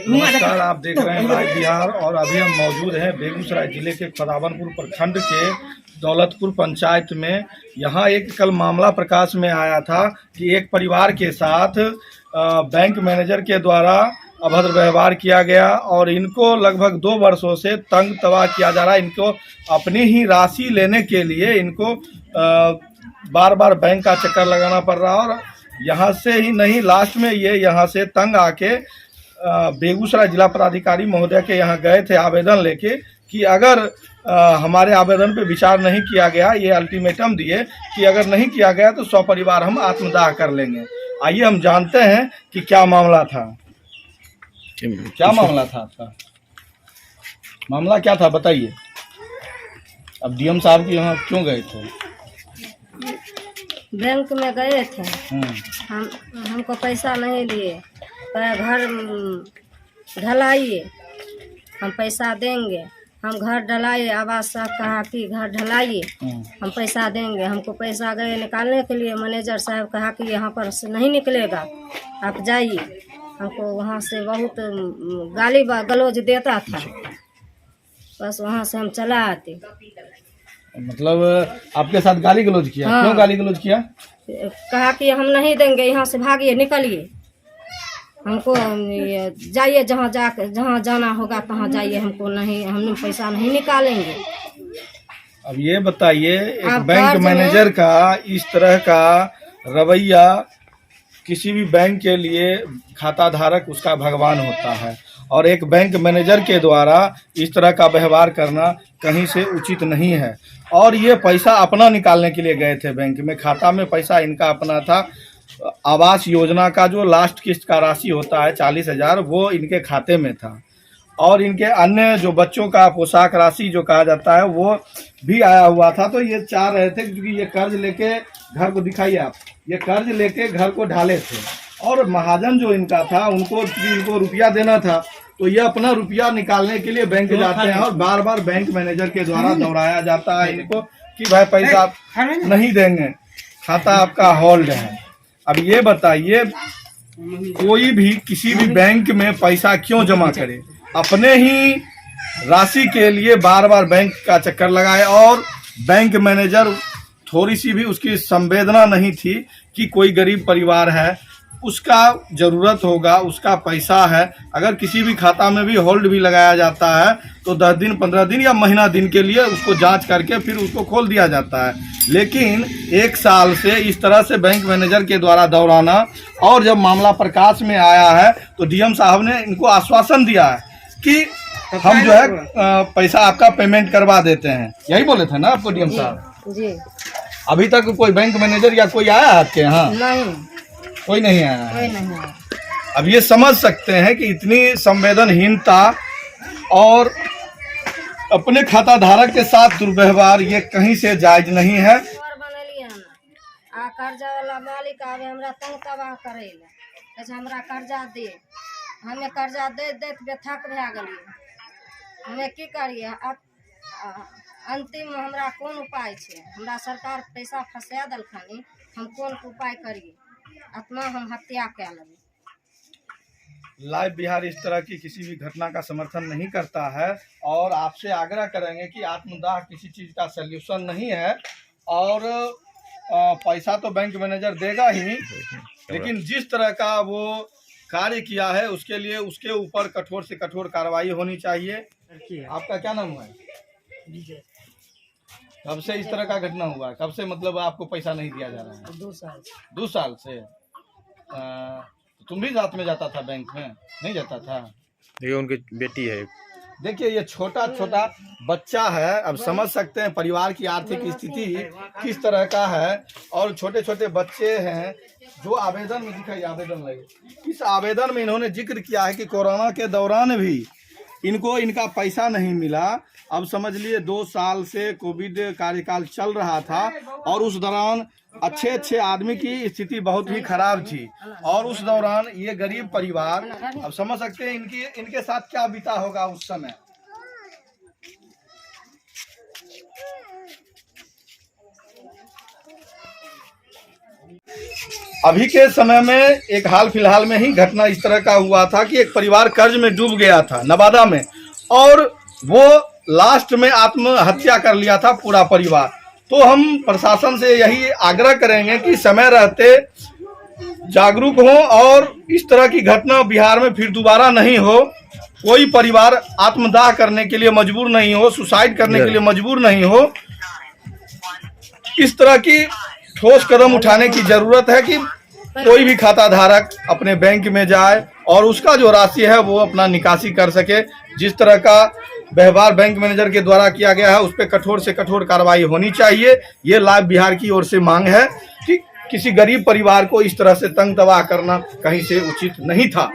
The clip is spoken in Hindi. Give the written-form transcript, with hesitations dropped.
नमस्कार, आप देख रहे हैं लाइव बिहार और अभी हम मौजूद हैं बेगूसराय जिले के खदावनपुर प्रखंड के दौलतपुर पंचायत में। यहाँ एक कल मामला प्रकाश में आया था कि एक परिवार के साथ बैंक मैनेजर के द्वारा अभद्र व्यवहार किया गया और इनको लगभग 2 वर्षों से तंग तबाह किया जा रहा है। इनको अपनी ही राशि लेने के लिए इनको बार बार बैंक का चक्कर लगाना पड़ रहा है और यहाँ से ही नहीं, लास्ट में ये यहाँ से तंग आके बेगूसराय जिला पदाधिकारी महोदय के यहाँ गए थे आवेदन लेके कि अगर हमारे आवेदन पे विचार नहीं किया गया, ये अल्टीमेटम दिए कि अगर नहीं किया गया तो सपरिवार हम आत्मदाह कर लेंगे। आइए हम जानते हैं कि क्या मामला था। क्या मामला था आपका? मामला क्या था बताइए। अब डीएम साहब के यहाँ क्यों गए थे? बैंक में गए थे। हमको पैसा नहीं लिए, घर ढलाइए, हम पैसा देंगे। हम घर ढलाइए, आवास साहब कहा कि घर ढलाइए, हम पैसा देंगे। हमको पैसा गए निकालने के लिए, मैनेजर साहब कहा कि यहाँ पर से नहीं निकलेगा, आप जाइए। हमको वहाँ से बहुत गाली गलौज देता था, बस वहाँ से हम चला आते। मतलब आपके साथ गाली गलौज किया? हाँ। क्यों गाली गलौज किया? कहा कि हम नहीं देंगे, यहाँ से भागिए, निकलिए, हमको जाइए, जहाँ जाना होगा तहाँ जाइए, हमको नहीं, हम पैसा नहीं निकालेंगे। अब ये बताइए, एक बैंक मैनेजर का इस तरह का रवैया, किसी भी बैंक के लिए खाता धारक उसका भगवान होता है और एक बैंक मैनेजर के द्वारा इस तरह का व्यवहार करना कहीं से उचित नहीं है। और ये पैसा अपना निकालने के लिए गए थे बैंक में, खाता में पैसा इनका अपना था। आवास योजना का जो लास्ट किस्त का राशि होता है 40,000, वो इनके खाते में था और इनके अन्य जो बच्चों का पोशाक राशि जो कहा जाता है वो भी आया हुआ था। तो ये चाह रहे थे, क्योंकि ये कर्ज लेके घर को दिखाइए आप, ये कर्ज लेके घर को ढाले थे और महाजन जो इनका था इनको रुपया देना था, तो ये अपना रुपया निकालने के लिए बैंक जाते हैं और बार बार बैंक मैनेजर के द्वारा दोहराया जाता है इनको कि भाई पैसा आप नहीं देंगे, खाता आपका होल्ड है। अब ये बताइए, कोई भी किसी भी बैंक में पैसा क्यों जमा करे? अपने ही राशि के लिए बार बार बैंक का चक्कर लगाए और बैंक मैनेजर थोड़ी सी भी उसकी संवेदना नहीं थी कि कोई गरीब परिवार है, उसका ज़रूरत होगा, उसका पैसा है। अगर किसी भी खाता में भी होल्ड भी लगाया जाता है तो 10 दिन 15 दिन या महीना दिन के लिए उसको जांच करके फिर उसको खोल दिया जाता है। लेकिन 1 साल से इस तरह से बैंक मैनेजर के द्वारा दौराना, और जब मामला प्रकाश में आया है तो डीएम साहब ने इनको आश्वासन दिया है कि हम जो है पैसा आपका पेमेंट करवा देते हैं। यही बोले थे ना आपको डीएम साहब? जी। अभी तक कोई बैंक मैनेजर या कोई आया है आपके यहाँ? नहीं, कोई नहीं आया है। कोई नहीं आया। अब ये समझ सकते हैं कि इतनी संवेदनहीनता और अपने खाता धारक के साथ दुर्व्यवहार ये कहीं से जायज नहीं है। कर्जा वाला मालिक आवे हमरा तंग तबाह करे, हमरा कर्जा दे, हमें कर्जा दे थक भए गेलिए, हमें की करिए? अंतिम हमरा कोन उपाय छै? हमरा सरकार पैसा फंसा देलखनी, हम कोन उपाय करिए? आत्मा हम हत्या कर लेंगे। लाइव बिहार इस तरह की किसी भी घटना का समर्थन नहीं करता है और आपसे आग्रह करेंगे कि आत्मदाह किसी चीज़ का सल्यूशन नहीं है और पैसा तो बैंक मैनेजर देगा ही, लेकिन जिस तरह का वो कार्य किया है उसके लिए उसके ऊपर कठोर से कठोर कार्रवाई होनी चाहिए। आपका क्या नाम है? कब से इस तरह का घटना हुआ है? कब से मतलब आपको पैसा नहीं दिया जा रहा है? 2 साल। 2 साल से? तुम भी साथ में जाता था बैंक में? नहीं जाता था? ये उनकी बेटी है। देखिए, ये छोटा छोटा बच्चा है, अब समझ सकते हैं परिवार की आर्थिक स्थिति किस तरह का है और छोटे छोटे बच्चे हैं जो आवेदन में दिखाई आवेदन लगे। इस आवेदन में इन्होंने जिक्र किया है कि कोरोना के दौरान भी इनको इनका पैसा नहीं मिला। अब समझ लिए 2 साल से कोविड कार्यकाल चल रहा था और उस दौरान अच्छे आदमी की स्थिति बहुत ही खराब थी और उस दौरान ये गरीब परिवार, अब समझ सकते हैं इनके साथ क्या बीता होगा उस समय। अभी के समय में एक हाल फिलहाल में ही घटना इस तरह का हुआ था कि एक परिवार कर्ज में डूब गया था नवादा में, और वो लास्ट में आत्महत्या कर लिया था पूरा परिवार। तो हम प्रशासन से यही आग्रह करेंगे कि समय रहते जागरूक हों और इस तरह की घटना बिहार में फिर दोबारा नहीं हो। कोई परिवार आत्मदाह करने के लिए मजबूर नहीं हो, सुसाइड करने के लिए मजबूर नहीं हो। इस तरह की ठोस कदम उठाने की जरूरत है कि कोई भी खाता धारक अपने बैंक में जाए और उसका जो राशि है वो अपना निकासी कर सके। जिस तरह का व्यवहार बैंक मैनेजर के द्वारा किया गया है उस पर कठोर से कठोर कार्रवाई होनी चाहिए। ये लाइव बिहार की ओर से मांग है कि किसी गरीब परिवार को इस तरह से तंग तबाह करना कहीं से उचित नहीं था।